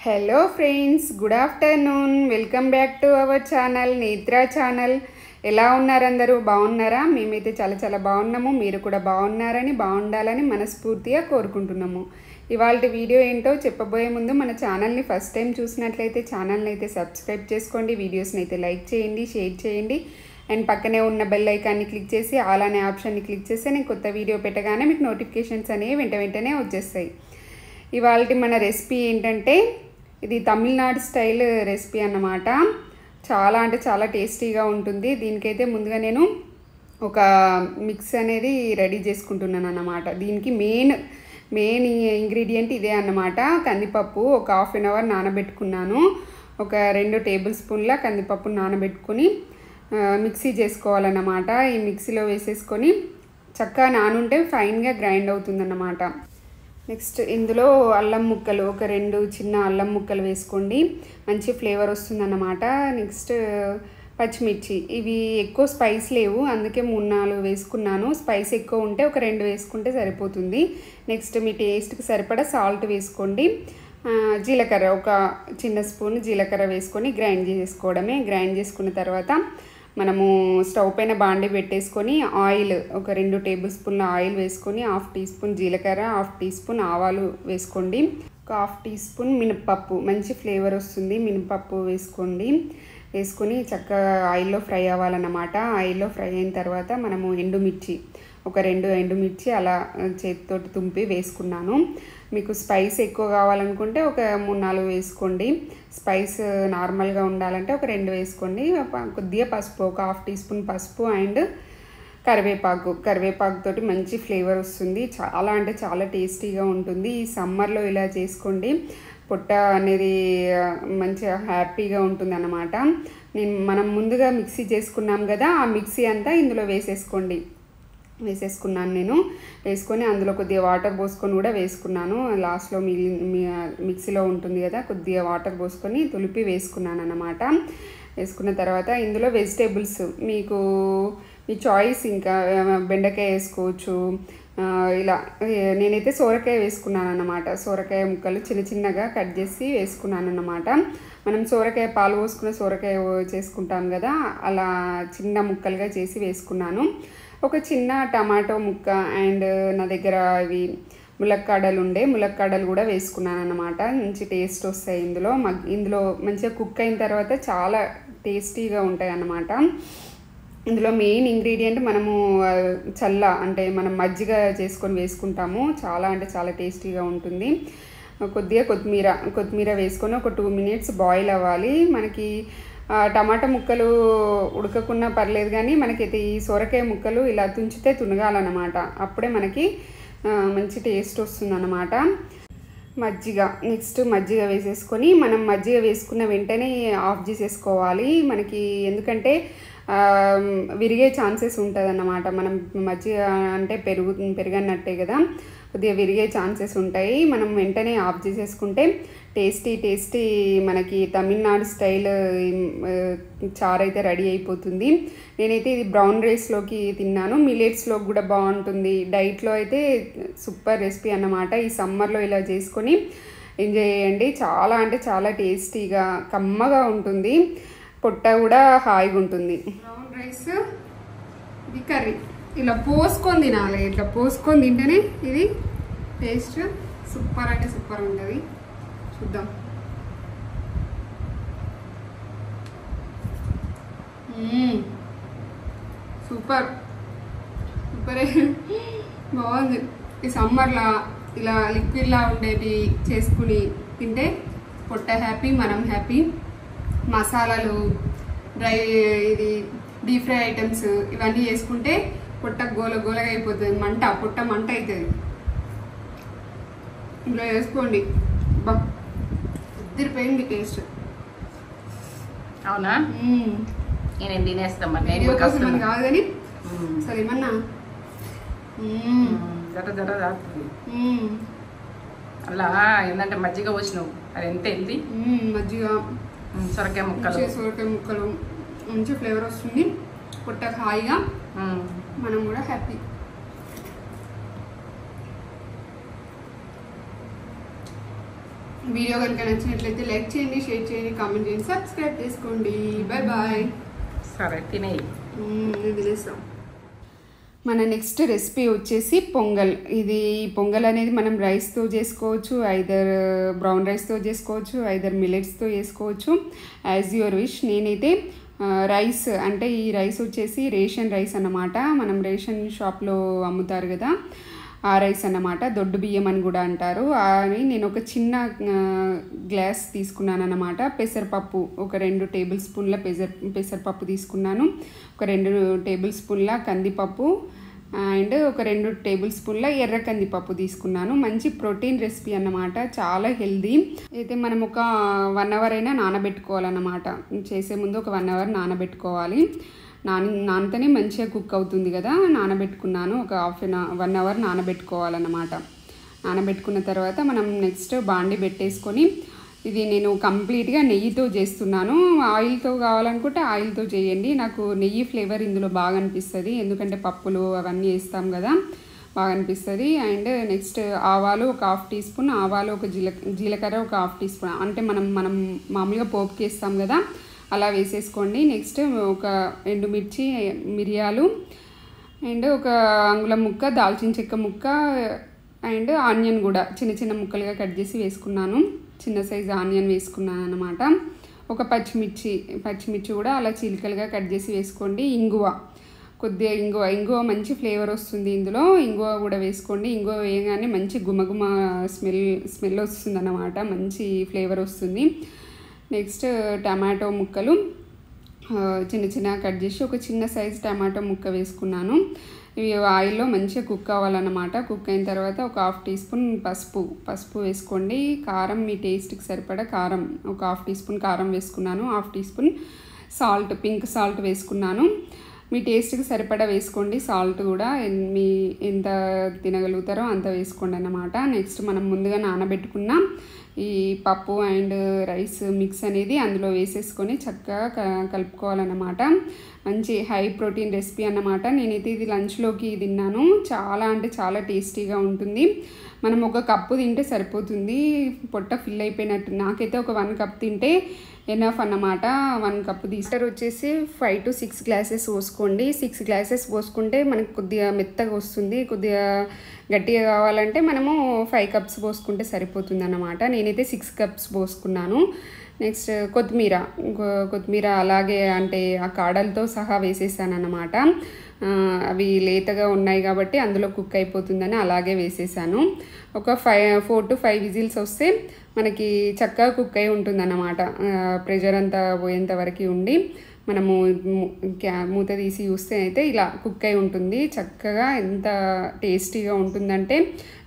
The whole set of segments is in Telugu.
Hello friends, good afternoon. Welcome back to our channel, Netra channel. ఎలా ఉన్నారు అందరూ? బాగున్నారా? మేమైతే చాలా చాలా బాగున్నాము. మీరు కూడా బాగున్నారని, బాగుండాలని మనస్ఫూర్తిగా కోరుకుంటున్నాము. ఇవాళ వీడియో ఏంటో చెప్పబోయే ముందు మన ఛానల్ని ఫస్ట్ టైం చూసినట్లయితే ఛానల్ని అయితే సబ్స్క్రైబ్ చేసుకోండి, వీడియోస్ని అయితే లైక్ చేయండి, షేర్ చేయండి. అండ్ పక్కనే ఉన్న బెల్ ఐకాన్ని క్లిక్ చేసి ఆల్ అనే ఆప్షన్ని క్లిక్ చేస్తే నేను కొత్త వీడియో పెట్టగానే మీకు నోటిఫికేషన్స్ అనేవి వెంటనే వచ్చేస్తాయి. ఇవాళ మన రెసిపీ ఏంటంటే ఇది తమిళనాడు స్టైల్ రెసిపీ అన్నమాట. చాలా అంటే చాలా టేస్టీగా ఉంటుంది. దీనికైతే ముందుగా నేను ఒక మిక్స్ అనేది రెడీ చేసుకుంటున్నాను అన్నమాట. దీనికి మెయిన్ ఇంగ్రీడియంట్ ఇదే అన్నమాట. కందిపప్పు ఒక 1/2 అవర్ నానబెట్టుకున్నాను. ఒక 2 టేబుల్ స్పూన్ల కందిపప్పు నానబెట్టుకుని మిక్సీ చేసుకోవాలన్నమాట. ఈ మిక్సీలో వేసేసుకొని చక్కగా నానుంటే ఫైన్గా గ్రైండ్ అవుతుందన్నమాట. నెక్స్ట్ ఇందులో అల్లం ముక్కలు ఒక 2 చిన్న అల్లం ముక్కలు వేసుకోండి, మంచి ఫ్లేవర్ వస్తుందన్నమాట. నెక్స్ట్ పచ్చిమిర్చి, ఇవి ఎక్కువ స్పైస్ లేవు అందుకే 3-4 వేసుకున్నాను. స్పైస్ ఎక్కువ ఉంటే ఒక 2 వేసుకుంటే సరిపోతుంది. నెక్స్ట్ మీ టేస్ట్కి సరిపడా సాల్ట్ వేసుకోండి. జీలకర్ర ఒక చిన్న స్పూన్ జీలకర్ర వేసుకొని గ్రైండ్ చేసుకోవడమే. గ్రైండ్ చేసుకున్న తర్వాత మనము స్టవ్ పైన బాండి పెట్టేసుకొని ఆయిల్ ఒక 2 టేబుల్ స్పూన్ల ఆయిల్ వేసుకొని 1/2 టీ స్పూన్ జీలకర్ర, 1/2 టీ స్పూన్ ఆవాలు వేసుకోండి. ఒక 1/2 టీ స్పూన్ మినపప్పు, మంచి ఫ్లేవర్ వస్తుంది. మినపప్పు వేసుకోండి. వేసుకొని చక్కగా ఆయిల్లో ఫ్రై అవ్వాలన్నమాట. ఆయిల్లో ఫ్రై అయిన తర్వాత మనము ఎండుమిర్చి ఒక 2 ఎండుమిర్చి అలా చేతితోటి తుంపి వేసుకున్నాను. మీకు స్పైస్ ఎక్కువ కావాలనుకుంటే ఒక 3-4 వేసుకోండి. స్పైస్ నార్మల్గా ఉండాలంటే ఒక 2 వేసుకోండి. కొద్దిగా పసుపు ఒక 1/2 టీ స్పూన్ పసుపు అండ్ కరివేపాకుతోటి మంచి ఫ్లేవర్ వస్తుంది. చాలా అంటే చాలా టేస్టీగా ఉంటుంది. ఈ సమ్మర్లో ఇలా చేసుకోండి, పొట్ట అనేది మంచిగా హ్యాపీగా ఉంటుంది అన్నమాట. మనం ముందుగా మిక్సీ చేసుకున్నాం కదా, ఆ మిక్సీ అంతా ఇందులో వేసేసుకోండి. వేసేసుకున్నాను నేను. వేసుకొని అందులో కొద్దిగా వాటర్ పోసుకొని కూడా వేసుకున్నాను. లాస్ట్లో మిక్సీలో ఉంటుంది కదా, కొద్దిగా వాటర్ పోసుకొని తులిపి వేసుకున్నాను అన్నమాట. వేసుకున్న తర్వాత ఇందులో వెజిటేబుల్స్ మీకు మీ చాయిస్, ఇంకా బెండకాయ వేసుకోవచ్చు. ఇలా నేనైతే సోరకాయ వేసుకున్నాను అన్నమాట. సోరకాయ ముక్కలు చిన్న చిన్నగా కట్ చేసి వేసుకున్నాను అన్నమాట. మనం సోరకాయ పాలు పోసుకున్న సోరకాయ చేసుకుంటాం కదా, అలా చిన్న ముక్కలుగా చేసి వేసుకున్నాను. ఒక చిన్న టమాటో ముక్క అండ్ నా దగ్గర ఇవి ములక్కాడలు ఉండే, ములక్కాడలు కూడా వేసుకున్నాను అన్నమాట. మంచి టేస్ట్ వస్తాయి ఇందులో మంచిగా కుక్ అయిన తర్వాత చాలా టేస్టీగా ఉంటాయి అన్నమాట. ఇందులో మెయిన్ ఇంగ్రీడియంట్ మనము అంటే మనం మజ్జిగ చేసుకొని వేసుకుంటాము. చాలా అంటే చాలా టేస్టీగా ఉంటుంది. కొద్దిగా కొత్తిమీర వేసుకొని ఒక 2 minutes బాయిల్ అవ్వాలి. మనకి టమాటా ముక్కలు ఉడకకున్నా పర్లేదు, కానీ మనకైతే ఈ సొరకాయ ముక్కలు ఇలా తుంచితే తునగాలన్నమాట. అప్పుడే మనకి మంచి టేస్ట్ వస్తుందన్నమాట. నెక్స్ట్ మజ్జిగ వేసేసుకొని మనం మజ్జిగ వేసుకున్న వెంటనే ఆఫ్ చేసేసుకోవాలి. మనకి ఎందుకంటే విరిగే ఛాన్సెస్ ఉంటుంది అన్నమాట. మనం మజ్జిగ అంటే పెరుగన్నట్టే కదా, కొద్దిగా విరిగే ఛాన్సెస్ ఉంటాయి. మనం వెంటనే ఆఫ్ చేసేసుకుంటే టేస్టీ మనకి తమిళనాడు స్టైల్ చారు అయితే రెడీ అయిపోతుంది. నేనైతే ఇది బ్రౌన్ రైస్లోకి తిన్నాను, మిల్లెట్స్లోకి కూడా బాగుంటుంది. డైట్లో అయితే సూపర్ రెసిపీ అన్నమాట. ఈ సమ్మర్లో ఇలా చేసుకొని ఎంజాయ్ చేయండి. చాలా అంటే చాలా టేస్టీగా కమ్మగా ఉంటుంది, పొట్ట కూడా హాయిగా ఉంటుంది. బ్రౌన్ రైస్, ఇది కర్రీ ఇలా పోసుకొని తినాలి. ఇట్లా పోసుకొని తింటేనే ఇది టేస్ట్ సూపర్ అంటే సూపర్ ఉంటుంది. చూద్దాం. సూపర్ బాగుంది. ఈ సమ్మర్లో ఇలా లిక్విడ్లా ఉండేది చేసుకుని తింటే పొట్ట హ్యాపీ, మనం హ్యాపీ. మసాలాలు, డీప్ ఫ్రై ఐటమ్స్ ఇవన్నీ వేసుకుంటే పొట్ట గోలగా అయిపోతుంది, పొట్ట మంట అవుతుంది. ఇలా వేసుకోండి, ఇద్దరిపోయింది టేస్ట్. అవునా? నేను తినేస్తామని కాదు కానీ సరే ఏమన్నా జర అలా ఏంటంటే మజ్జిగ పోసినావు, అది ఎంత ఏంటి మజ్జిగ, సొరకాయ ముక్కలు మంచి ఫ్లేవర్ వస్తుంది, పొట్టకు హాయిగా, మనం కూడా హ్యాపీ. వీడియో కనుక నచ్చినట్లయితే లైక్ చేయండి, షేర్ చేయండి, కామెంట్ చేయండి, సబ్స్క్రైబ్ చేసుకోండి. బాయ్. సరే తినేయి, తినేస్తాం. మన నెక్స్ట్ రెసిపీ వచ్చేసి పొంగల్. ఇది పొంగల్ అనేది మనం రైస్తో చేసుకోవచ్చు, ఐదర్ బ్రౌన్ రైస్తో చేసుకోవచ్చు, ఐదర్ మిల్లెట్స్తో చేసుకోవచ్చు, యాజ్ యువర్ విష్. నేనైతే రైస్ అంటే ఈ రైస్ వచ్చేసి రేషన్ రైస్ అన్నమాట. మనం రేషన్ షాప్లో అమ్ముతారు కదా, ఆ రైస్ అన్నమాట. దొడ్డు బియ్యం అని కూడా అంటారు. అని నేను ఒక చిన్న గ్లాస్ తీసుకున్నాను అన్నమాట. పెసరపప్పు ఒక 2 టేబుల్ స్పూన్ల పెసరపప్పు తీసుకున్నాను. ఒక 2 టేబుల్ స్పూన్ల కందిపప్పు అండ్ ఒక 2 టేబుల్ స్పూన్ల ఎర్ర కందిపప్పు తీసుకున్నాను. మంచి ప్రోటీన్ రెసిపీ అన్నమాట, చాలా హెల్దీ. అయితే మనం ఒక 1 hour అయినా నానబెట్టుకోవాలన్నమాట. చేసే ముందు ఒక 1 hour నానబెట్టుకోవాలి. నానితేనే మంచిగా కుక్ అవుతుంది కదా. నానబెట్టుకున్నాను, ఒక 1 hour నానబెట్టుకోవాలన్నమాట. నానబెట్టుకున్న తర్వాత మనం నెక్స్ట్ బాండి పెట్టేసుకొని, ఇది నేను కంప్లీట్గా నెయ్యితో చేస్తున్నాను. ఆయిల్తో కావాలనుకుంటే ఆయిల్తో చేయండి. నాకు నెయ్యి ఫ్లేవర్ ఇందులో బాగా అనిపిస్తుంది, ఎందుకంటే పప్పులు అవన్నీ వేస్తాం కదా, బాగా అనిపిస్తుంది. అండ్ నెక్స్ట్ ఆవాలు ఒక 1/2 టీ స్పూన్, ఆవాలు ఒక జీలకర్ర ఒక 1/2 టీ స్పూన్, అంటే మనం మామూలుగా పోపుకి వేస్తాం కదా, అలా వేసేసుకోండి. నెక్స్ట్ ఒక ఎండుమిర్చి, మిరియాలు అండ్ ఒక అంగుళం ముక్క దాల్చిన చెక్క ముక్క అండ్ ఆనియన్ కూడా చిన్న ముక్కలుగా కట్ చేసి వేసుకున్నాను. చిన్న సైజు ఆనియన్ వేసుకున్నాను అన్నమాట. ఒక పచ్చిమిర్చి కూడా అలా చీలికలుగా కట్ చేసి వేసుకోండి. కొద్దిగా ఇంగువ మంచి ఫ్లేవర్ వస్తుంది ఇందులో. ఇంగువ కూడా వేసుకోండి. ఇంగువ వేయగానే మంచి గుమగుమ స్మెల్ వస్తుంది అన్నమాట, మంచి ఫ్లేవర్ వస్తుంది. నెక్స్ట్ టమాటో ముక్కలు చిన్న కట్ చేసి ఒక చిన్న సైజు టమాటో ముక్క వేసుకున్నాను. ఇవి ఆయిల్లో మంచిగా కుక్ అవ్వాలన్నమాట. కుక్ అయిన తర్వాత ఒక 1/2 టీ స్పూన్ పసుపు వేసుకోండి. కారం మీ టేస్ట్కి సరిపడా కారం ఒక 1/2 టీ స్పూన్ కారం వేసుకున్నాను. 1/2 teaspoon salt, pink salt వేసుకున్నాను. మీ టేస్ట్కి సరిపడా వేసుకోండి. సాల్ట్ కూడా మీ ఎంత తినగలుగుతారో అంత వేసుకోండి అన్నమాట. నెక్స్ట్ మనం ముందుగా నానబెట్టుకున్న ఈ పప్పు అండ్ రైస్ మిక్స్ అనేది అందులో వేసేసుకొని చక్కగా కలుపుకోవాలన్నమాట. మంచి హై ప్రోటీన్ రెసిపీ అన్నమాట. నేనైతే ఇది లంచ్లోకి తిన్నాను. చాలా అంటే చాలా టేస్టీగా ఉంటుంది. మనం ఒక కప్పు తింటే సరిపోతుంది, పొట్ట ఫిల్ అయిపోయినట్టు. నాకైతే ఒక 1 కప్ తింటే ఎనఫ్ అన్నమాట. 1 కప్పు తీసుకొని వచ్చేసి 5 to 6 గ్లాసెస్ పోసుకోండి. 6 గ్లాసెస్ పోసుకుంటే మనకు కొద్దిగా మెత్తగా వస్తుంది. కొద్దిగా గట్టిగా కావాలంటే మనము 5 కప్స్ పోసుకుంటే సరిపోతుంది అన్నమాట. నేనైతే 6 కప్స్ పోసుకున్నాను. నెక్స్ట్ కొత్తిమీర అలాగే అంటే ఆ కాడలతో సహా వేసేసాను అన్నమాట. అవి లేతగా ఉన్నాయి కాబట్టి అందులో కుక్ అయిపోతుందని అలాగే వేసేసాను. ఒక 4 to 5 విజిల్స్ వస్తే మనకి చక్కగా కుక్ అయి ఉంటుందన్నమాట. ప్రెషర్ అంతా పోయేంత వరకు ఉండి మనము మూత తీసి చూస్తే అయితే ఇలా కుక్ అయి ఉంటుంది చక్కగా. ఎంత టేస్టీగా ఉంటుందంటే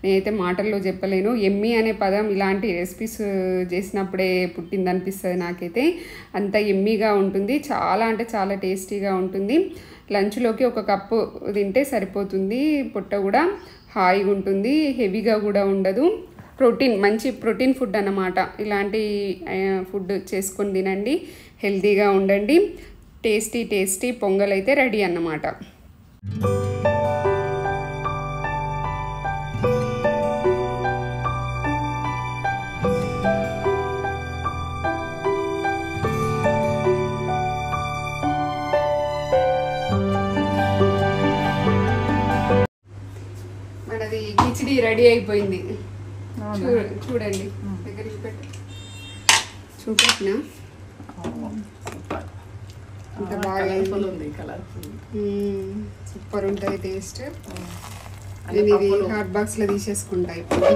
నేనైతే మాటల్లో చెప్పలేను. ఎమ్మీ అనే పదం ఇలాంటి రెసిపీస్ చేసినప్పుడే పుట్టిందనిపిస్తుంది నాకైతే. అంత ఎమ్మీగా ఉంటుంది, చాలా అంటే చాలా టేస్టీగా ఉంటుంది. లంచ్లోకి 1 కప్పు తింటే సరిపోతుంది. పొట్ట కూడా హాయిగా ఉంటుంది, హెవీగా కూడా ఉండదు. మంచి ప్రోటీన్ ఫుడ్ అన్నమాట. ఇలాంటి ఫుడ్ చేసుకొని తినండి, హెల్తీగా ఉండండి. టేస్టీ పొంగల్ అయితే రెడీ అన్నమాట. మనది కిచిడి రెడీ అయిపోయింది. చూడండి, దగ్గరికి పెట్టి చూపెట్టినా అంత బాగా ఉంది. సూపర్ ఉంటుంది టేస్ట్. నేను ఇది హాట్ బాక్స్లో తీసేసుకుంటా ఇప్పుడు.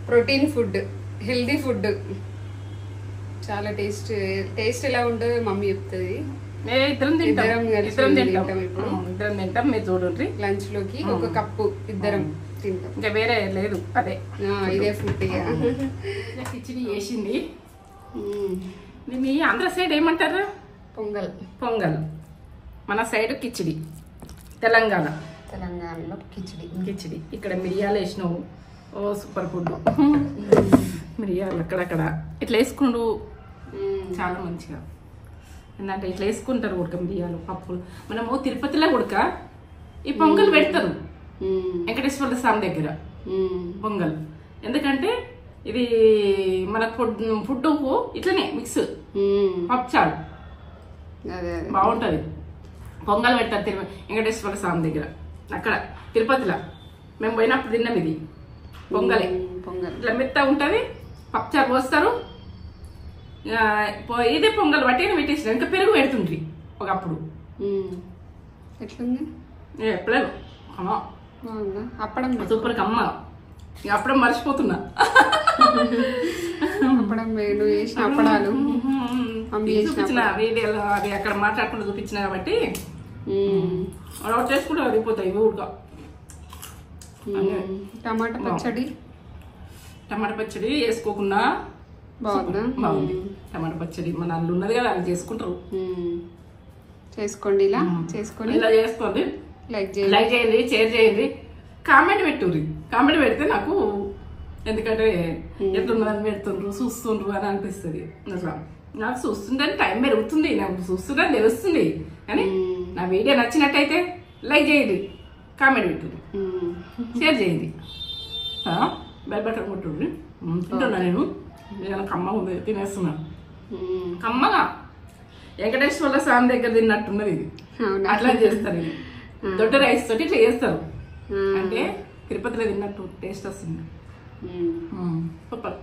ప్రోటీన్ ఫుడ్, హెల్దీ ఫుడ్, చాలా టేస్ట్ ఎలా ఉంటుందో మమ్మీ చెప్తుంది. ఇద్దరం తింటాం. మీరు చూడండి, లంచ్ లోకి 1 కప్పు ఇద్దరం తింటాం. ఇంకా వేరే లేదు, అదే ఇదే ఫుడ్. కిచిడి చేసింది. మీ ఆంధ్ర సైడ్ ఏమంటారు? పొంగల్. మన సైడ్ కిచిడి. తెలంగాణలో కిచిడి. ఇక్కడ మిరియాలు వేసినావు. ఓ సూపర్ ఫుడ్. మిరియాలు అక్కడక్కడ ఇట్లా వేసుకుంటూ చాలా మంచిగా. ఏంటంటే ఇట్లా వేసుకుంటారు ఉడక మిరియాలు, పప్పులు. మనము తిరుపతిలో ఉడక ఈ పొంగల్ పెడతారు వెంకటేశ్వర స్వామి దగ్గర పొంగల్. ఎందుకంటే ఇది మన ఫుడ్ ఇట్లనే మిక్స్ పప్పుచారు బాగుంటది. పొంగల్ పెడతారు వెంకటేశ్వర స్వామి దగ్గర. అక్కడ తిరుపతిలో మేము పోయినప్పుడు తిన్నాం. ఇది పొంగలే. ఇట్లా మెత్త ఉంటది, పప్పుచారు పోస్తారు. ఇదే పొంగల్ బట్టి పెట్టేసిన ఇంకా పెరుగు పెడుతుండ్రి ఒకప్పుడు. ఎట్లుంది? ఎప్పుడేమో అమ్మ అప్పడం సూపర్ అమ్మ. అప్పుడే మర్చిపోతున్నా. అప్పడం వేడు వేసిన అప్పడాలు చూపించిన వీడియోలో అది అక్కడ మాట్లాడుకుంటూ చూపించిన కాబట్టి అలా చేసుకుంటే అరిగిపోతాయి ఊరుగా. టమాటా పచ్చడి వేసుకోకుండా బాగుంది. టమాటా పచ్చడి మన అల్లు ఉన్నది కదా, అది చేసుకుంటారు. చేసుకోండి, ఇలా చేసుకోండి. లైక్ చేయండి, షేర్ చేయండి, కామెంట్ పెడితే నాకు, ఎందుకంటే ఎట్లున్నదని పెడుతుండ్రు, చూస్తుండ్రు అని అనిపిస్తుంది. అట్లా నాకు చూస్తుంటే టైం పెరుగుతుంది, నాకు చూస్తుంటే తెలుస్తుంది. కానీ నా వీడియో నచ్చినట్టయితే లైక్ చేయండి, కామెంట్ పెట్టుండ్రు, షేర్ చేయండి, బెల్ బటన్ కొట్టుండ్రి. తింటున్నా నేను. కమ్మగా ఉంది, తినేస్తున్నా. కమ్మగా వెంకటేశ్వర స్వామి దగ్గర తిన్నట్టున్నది ఇది. అట్లా చేస్తారు ఇది. దొడ్డ రైస్ తోటి ఇట్లా చేస్తారు అంటే తిరుపతిలో తిన్నట్టు టేస్ట్ వస్తుంది సూపర్.